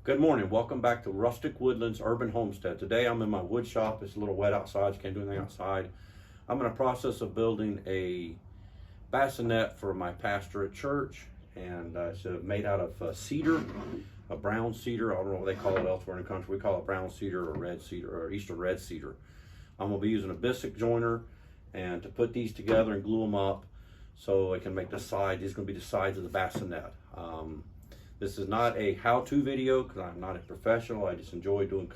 Good morning. Welcome back to Rustic Woodlands Urban Homestead. Today I'm in my wood shop. It's a little wet outside, so can't do anything outside. I'm in the process of building a bassinet for my pastor at church, and it's made out of cedar, a brown cedar. I don't know what they call it elsewhere in the country. We call it brown cedar or red cedar or eastern red cedar. I'm going to be using a biscuit joiner and to put these together and glue them up so it can make the sides. These are going to be the sides of the bassinet. This is not a how-to video because I'm not a professional. I just enjoy doing,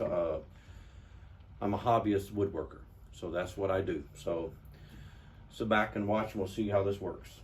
I'm a hobbyist woodworker. So that's what I do. So sit back and watch and we'll see how this works.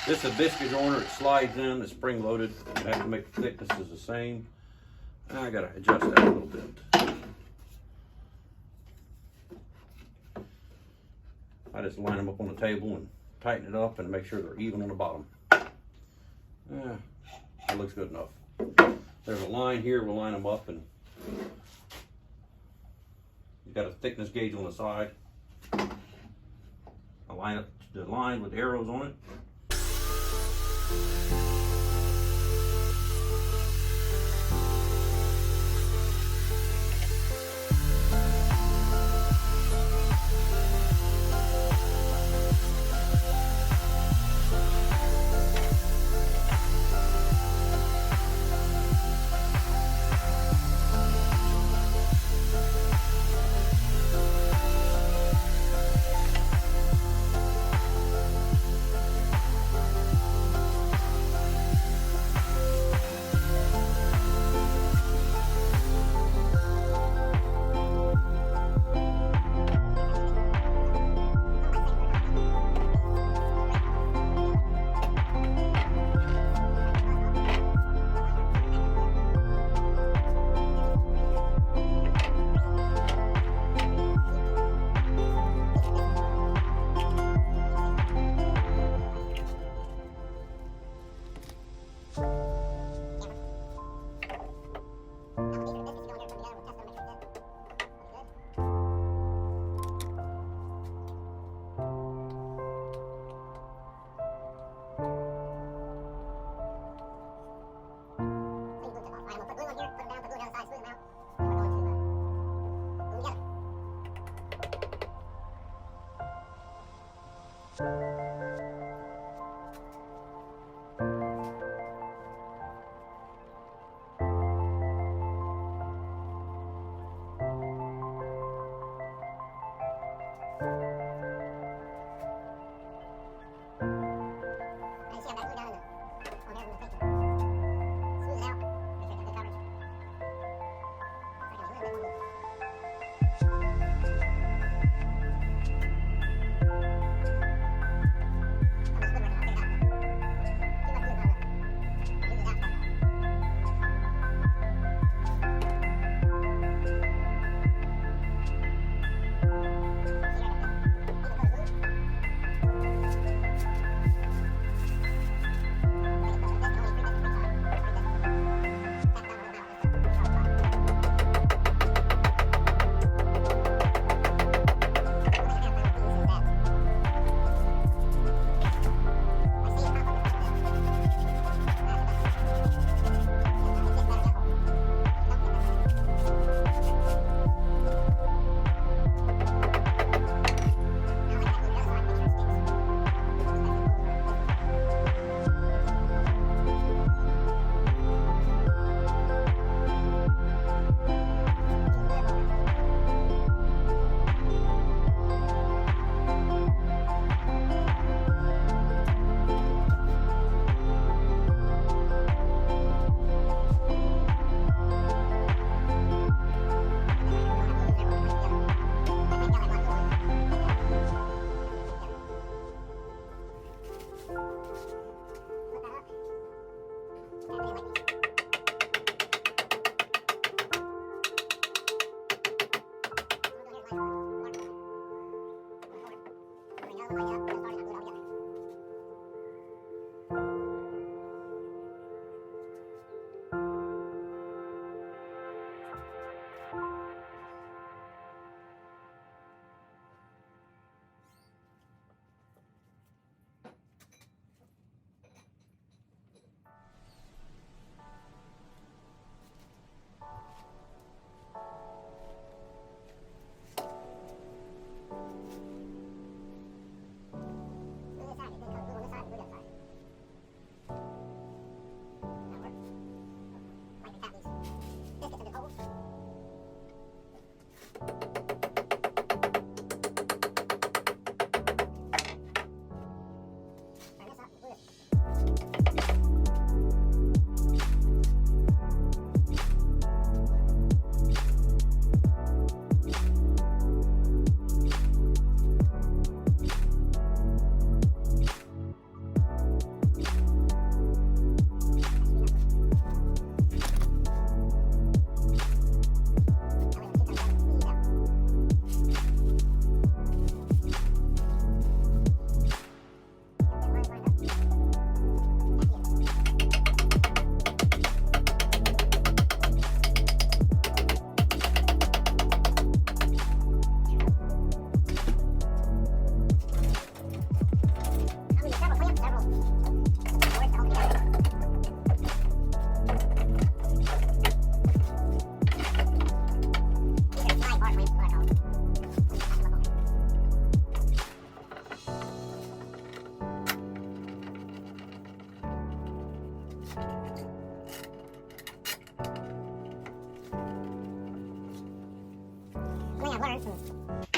This is a biscuit joiner. It slides in. It's spring loaded. I have to make the thicknesses the same. I gotta adjust that a little bit. I just line them up on the table and tighten it up and make sure they're even on the bottom. That looks good enough. There's a line here. We'll line them up, and you've got a thickness gauge on the side. I line up the line with arrows on it.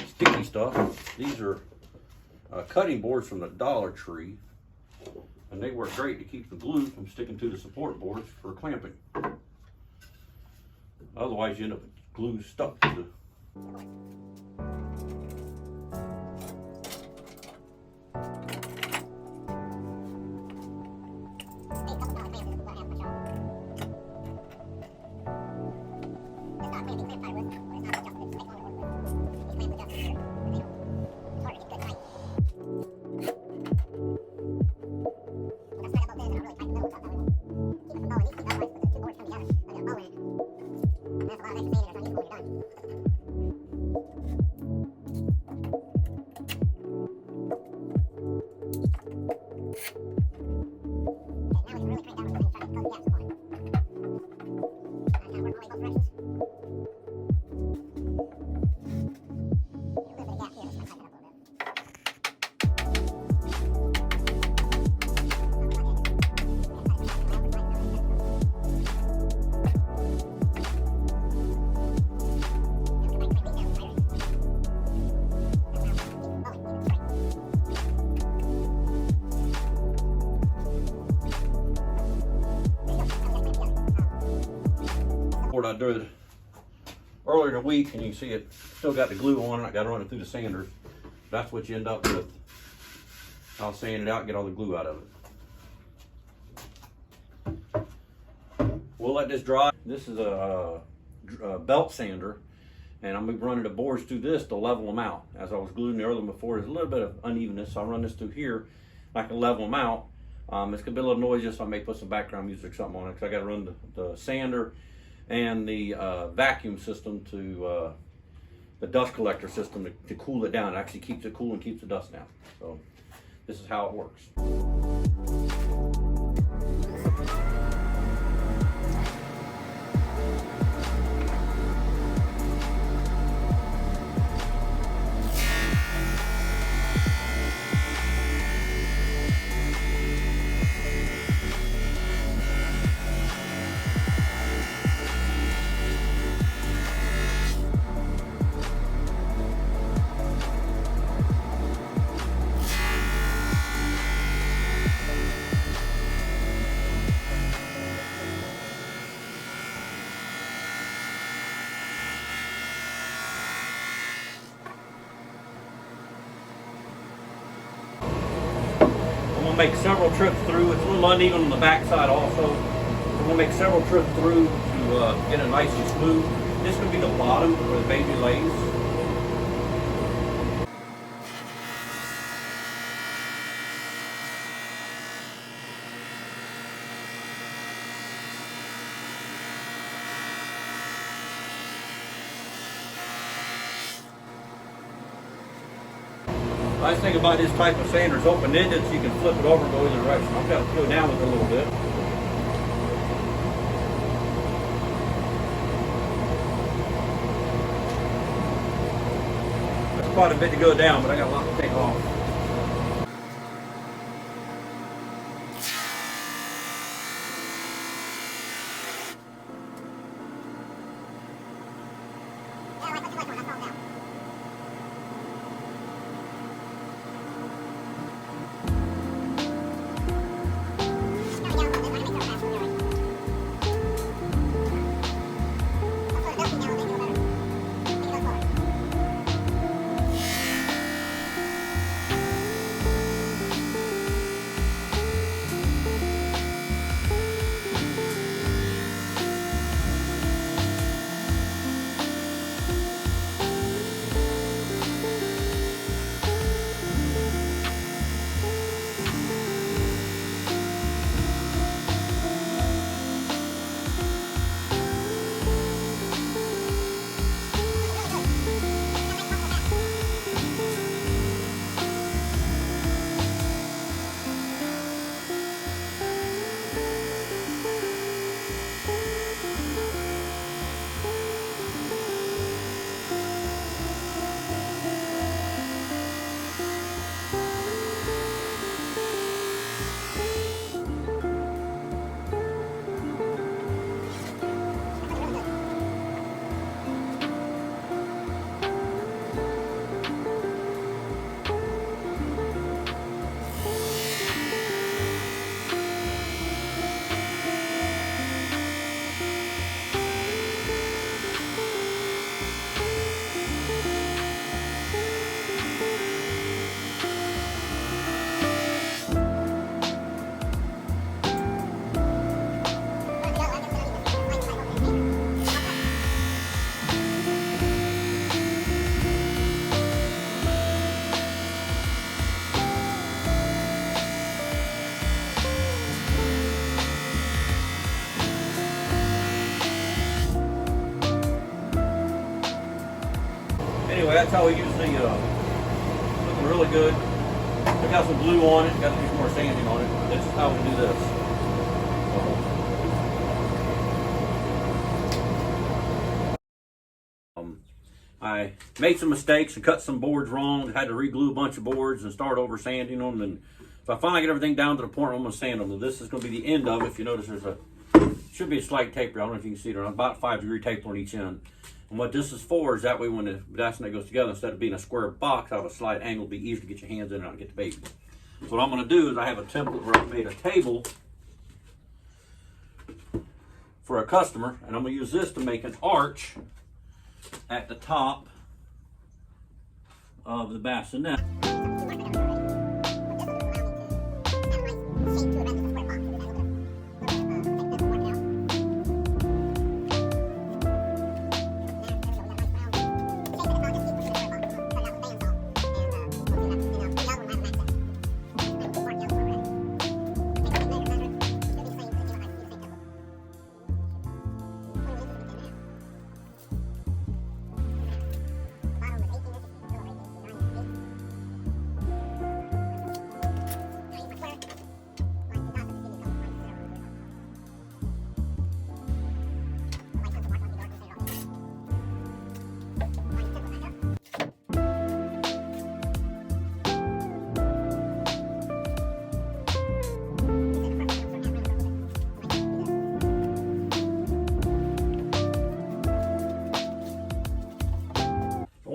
Sticky stuff. These are cutting boards from the Dollar Tree, and they work great to keep the glue from sticking to the support boards for clamping. Otherwise, you end up with glue stuck to the I did earlier in the week, and you can see it still got the glue on it. I got to run it through the sanders. That's what you end up with. I'll sand it out and get all the glue out of it. We'll let this dry. This is a belt sander, and I'm going to be running the boards through this to level them out. As I was gluing the earlier before, there's a little bit of unevenness, so I'll run this through here. I can level them out. It's going to be a little noisy, so I may put some background music or something on it, because I got to run the sander and the vacuum system to the dust collector system to cool it down. It actually keeps it cool and keeps the dust down. So this is how it works. Make several trips through. It's a little uneven on the backside also. We're going to make several trips through to get it nice and smooth. This could be the bottom where the baby lays. Nice thing about this type of sander, it's open-ended, so you can flip it over and go either direction. I've got to go down with it a little bit. That's quite a bit to go down, but I got a lot to take off. Anyway, that's how we use the, looking really good. I got some glue on it, got to do some more sanding on it. This is how we do this. I made some mistakes and cut some boards wrong. Had to re-glue a bunch of boards and start over sanding them. And so I finally get everything down to the point where I'm going to sand them. And this is going to be the end of it. If you notice, should be a slight taper. I don't know if you can see it. About 5-degree taper on each end. And what this is for is that way when the bassinet goes together, instead of being a square box, I have a slight angle, it'll be easier to get your hands in and out and get the baby. So what I'm going to do is I have a template where I've made a table for a customer, and I'm going to use this to make an arch at the top of the bassinet.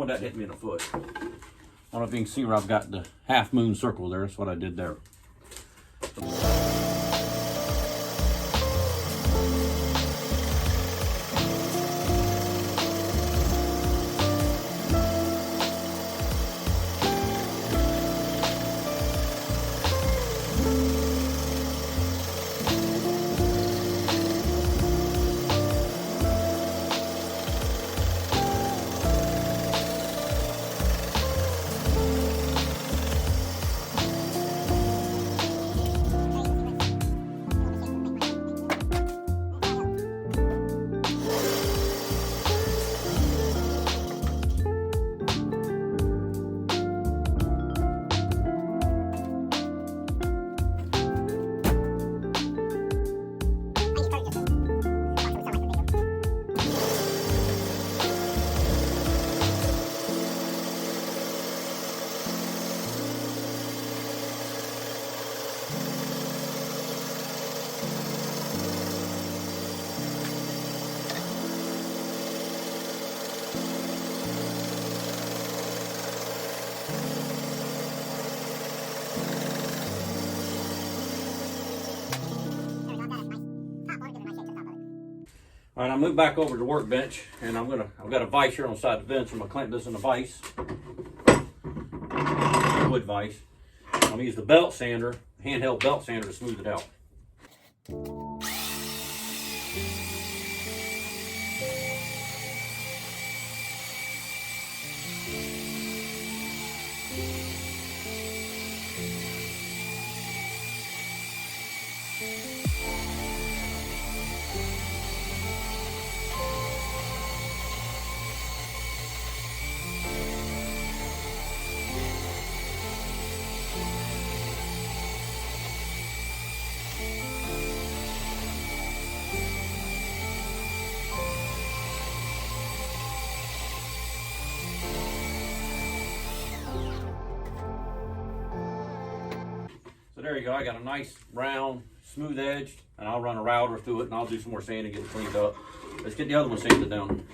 That hit me in the foot. I don't know if you can see where I've got the half moon circle there. That's what I did there. All right, I moved back over to the workbench, and I've got a vise here on the side of the bench. I'm gonna clamp this in a vise, wood vise. I'm gonna use the belt sander, handheld belt sander, to smooth it out. So there you go. I got a nice round, smooth edge, and I'll run a router through it, and I'll do some more sanding, get it cleaned up. Let's get the other one sanded down.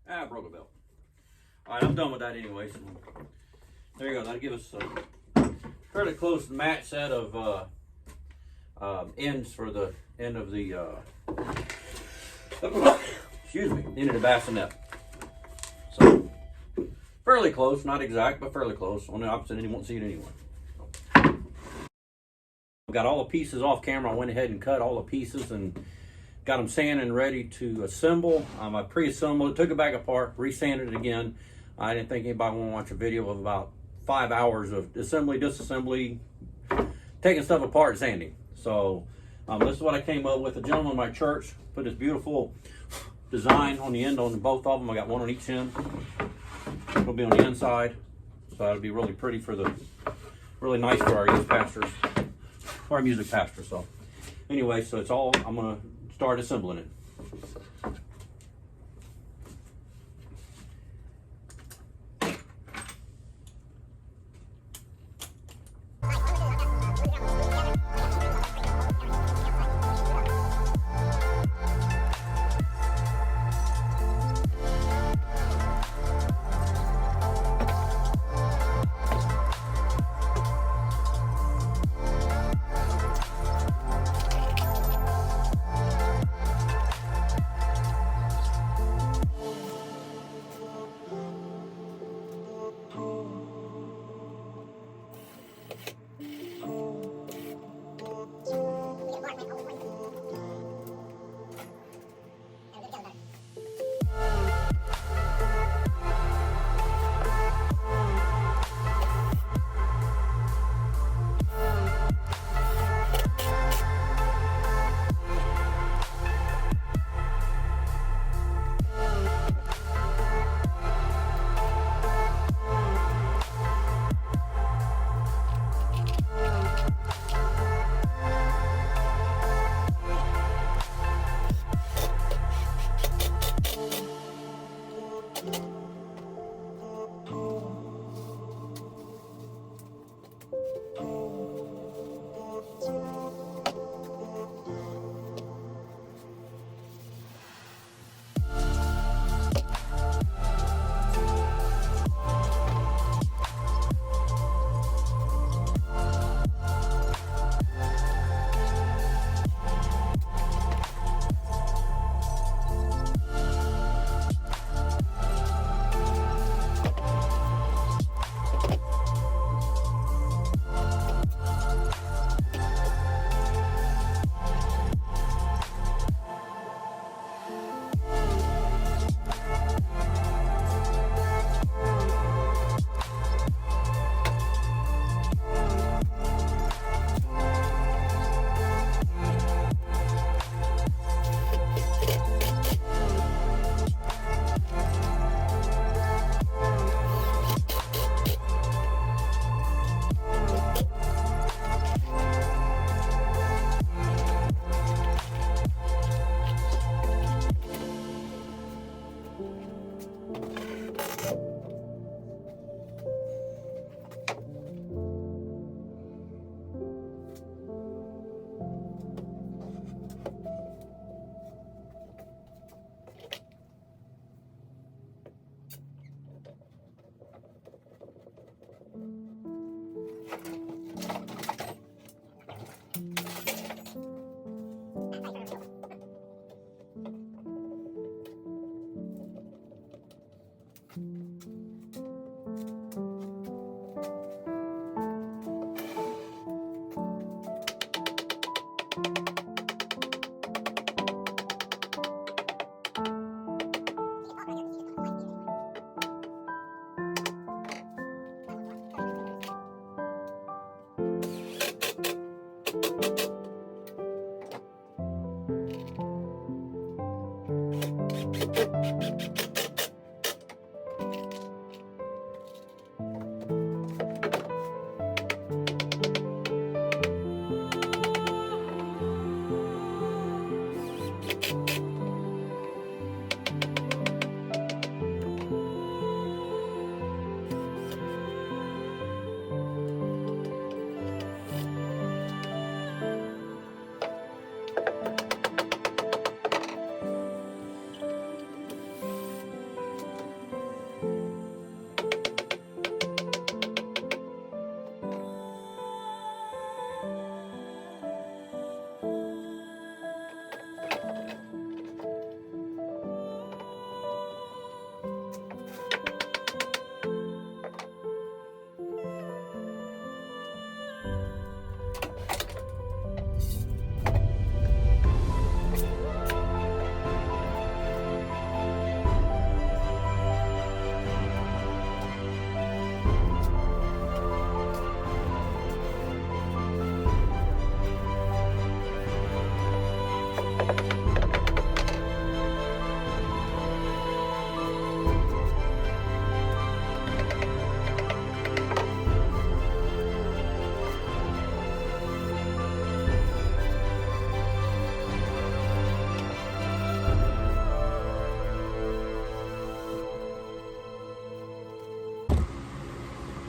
I broke a belt. All right, I'm done with that anyway. So there you go. That'll give us a fairly close match set of ends for the end of the excuse me, end of the bassinet. So fairly close, not exact, but fairly close. On the opposite end, you won't see it anyway. I've got all the pieces off camera. I went ahead and cut all the pieces and got them sanded and ready to assemble. I pre-assembled it, took it back apart, re-sanded it again. I didn't think anybody would watch a video of about 5 hours of assembly, disassembly, taking stuff apart and sanding. So this is what I came up with. A gentleman in my church put this beautiful design on the end on both of them. I got one on each end. It'll be on the inside, so that'll be really pretty for really nice for our youth pastors, or our music pastors. So anyway, so it's all, I'm gonna start assembling it.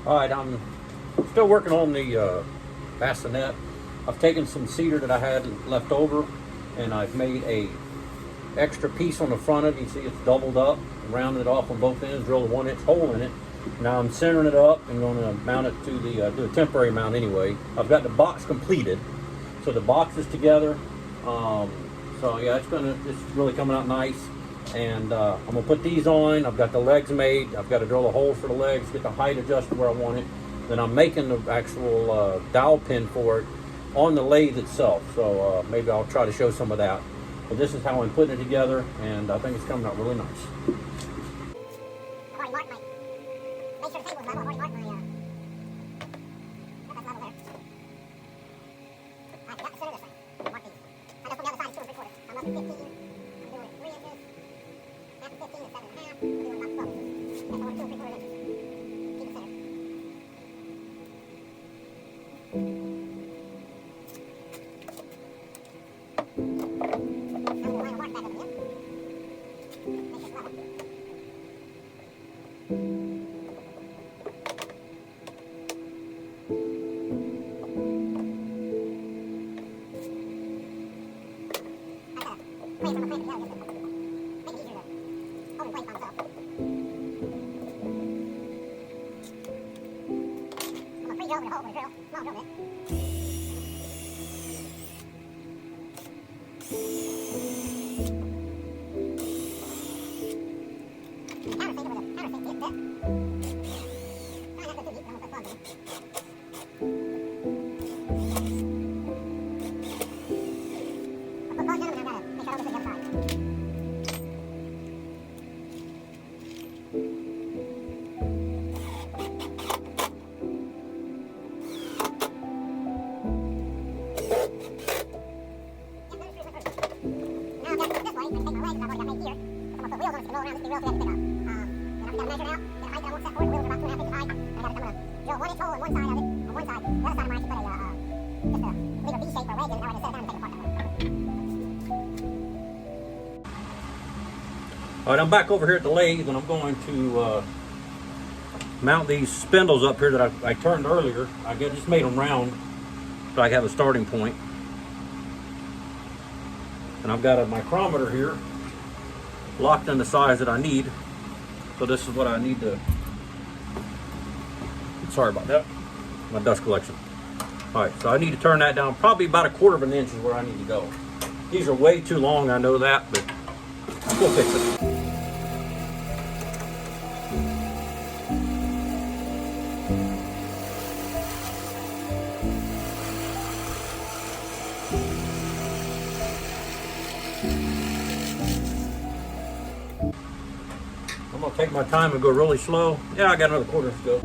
All right, I'm still working on the bassinet. I've taken some cedar that I had left over, and I've made a extra piece on the front of it. You see it's doubled up, rounded it off on both ends, drilled a 1-inch hole in it. Now I'm centering it up and going to mount it to the, do a temporary mount anyway. I've got the box completed, so the box is together. So yeah, it's really coming out nice. And I'm gonna put these on. I've got the legs made. I've got to drill a hole for the legs, get the height adjusted where I want it. Then I'm making the actual dowel pin for it on the lathe itself. So maybe I'll try to show some of that. But this is how I'm putting it together, and I think it's coming out really nice. I've already marked my, make sure the table's level. I've already marked my, that's level there. Alright, got the center of this thing. Mark these. I know from the other side it's 2 3/4. I'm up to 15. I'm doing it 3 inches. After 15 is 7.5. We're doing about 12 inches. Okay, so we're 2 3/4 inches. Keep it centered. Now we'll line a mark back up again. Make sure it's level. Over the hole with a drill, small drill bit. Countersink with a countersink bit. Try not to go too deep, I don't want to put plugs in. I'll put plugs in them and I've got to make sure I overfit the other side. All right, I'm back over here at the lathe, and I'm going to mount these spindles up here that I turned earlier. I just made them round so I have a starting point. And I've got a micrometer here locked in the size that I need. So this is what I need to, sorry about that, my dust collection. All right, so I need to turn that down probably about 1/4 of an inch is where I need to go. These are way too long, I know that, but we'll fix it. I'm gonna take my time and go really slow. Yeah, I got another 1/4 to go.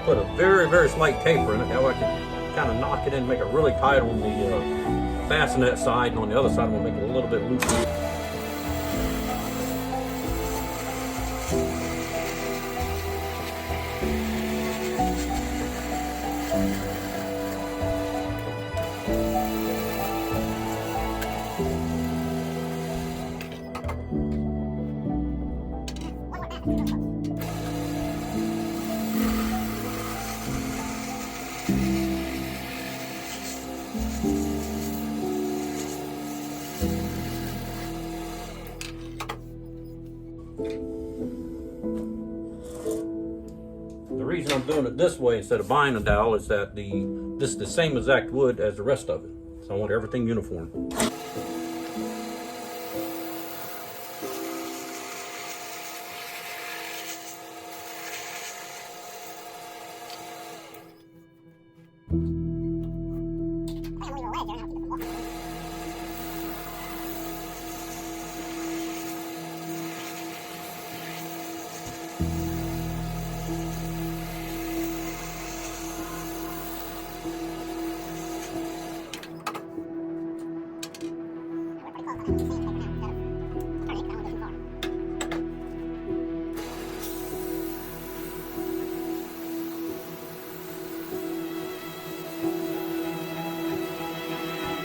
put a very, very slight taper in it. That way I can kind of knock it in, make it really tight on the bassinet side, and on the other side I'm gonna make it a little bit looser. The reason I'm doing it this way instead of buying a dowel is that this is the same exact wood as the rest of it. So I want everything uniform.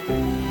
Thank you.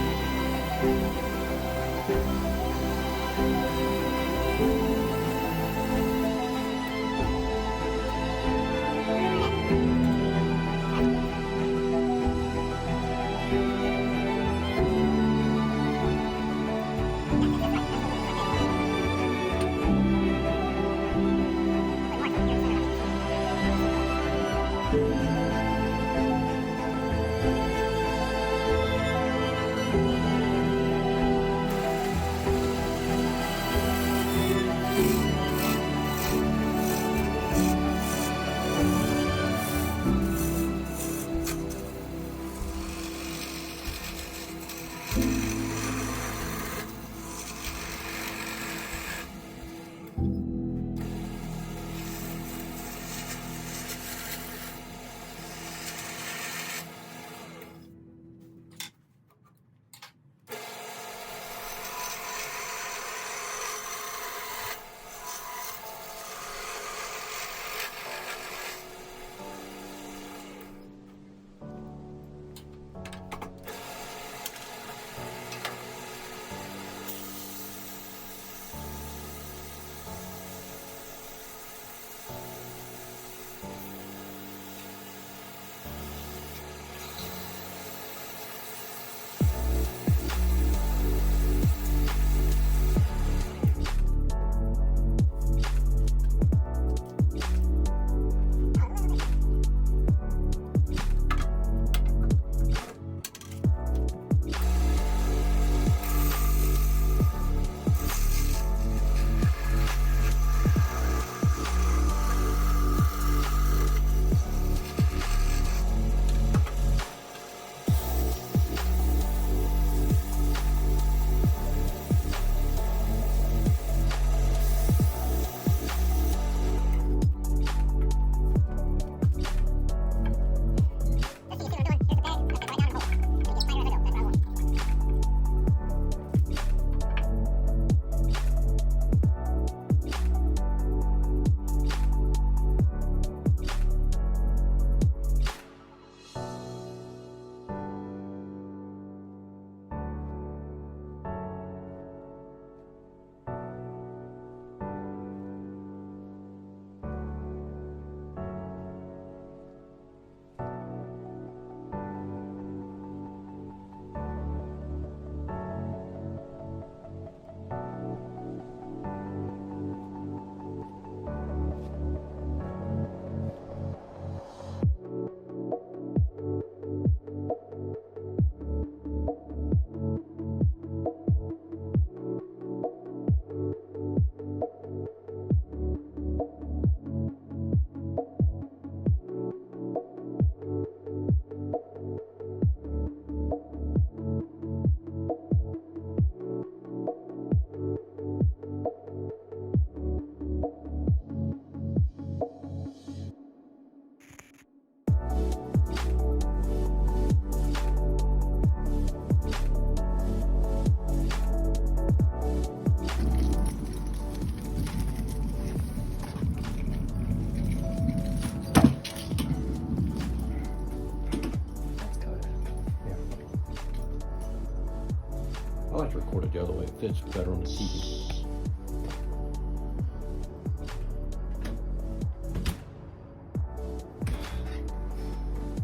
fits better on the TV.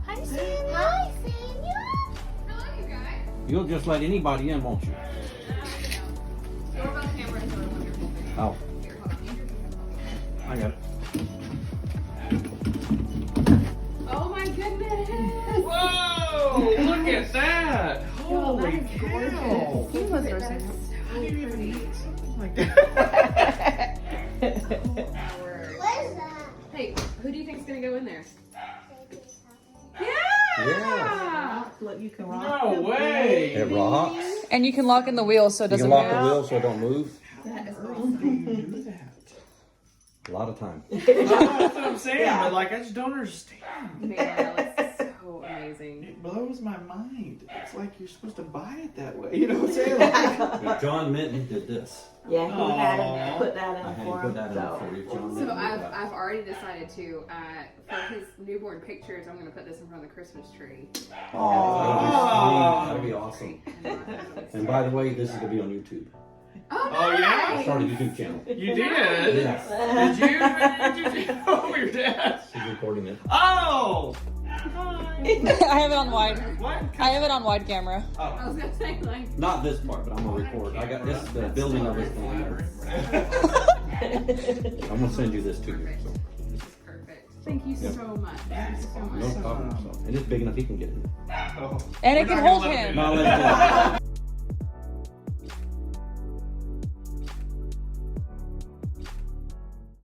Hi, Samuel. Hi, Samuel. Hello, you guys. You'll just let anybody in, won't you? Doorbell cameras are wonderful. Oh, Here, hold on. Andrew can help me. I got it. Oh my goodness! Whoa! Look at that! Holy that is cow! He was so I didn't even eat something like that. What is that? Hey, who do you think's gonna go in there? Yeah. Look, you can rock. No way! It rocks. And you can lock in the wheels so it You can doesn't lock move. the wheel so it don't move. That is How awesome. do you do that? A lot of time. That's what I'm saying, but like I just don't understand. Man, that looks so amazing. It blows my mind. It's like you're supposed to buy it that way. You know what I'm saying? Like, But John Minton did this. Yeah, he had Aw. to put that I in had for to put him. that in So. for you, John So Minton did I've that. already decided to for his newborn pictures, I'm gonna put this in front of the Christmas tree. Oh, that'd be awesome. And And by the way, this is gonna be on YouTube. oh, Oh, yeah? I nice. started a YouTube channel. you did? Yes. Did you? Did you? Oh, your dad. She's recording it. Oh! I have it on wide. What? I have it on wide camera. I was gonna say like. Not this part, but I'm gonna record. I got this is the building of this thing. I'm gonna send you this too. So. This is perfect. Thank you Yep. so much. Thank you so much. No problem. So. And it's big enough he can get in. Oh. And it We're can not hold gonna let him. No, let's do it.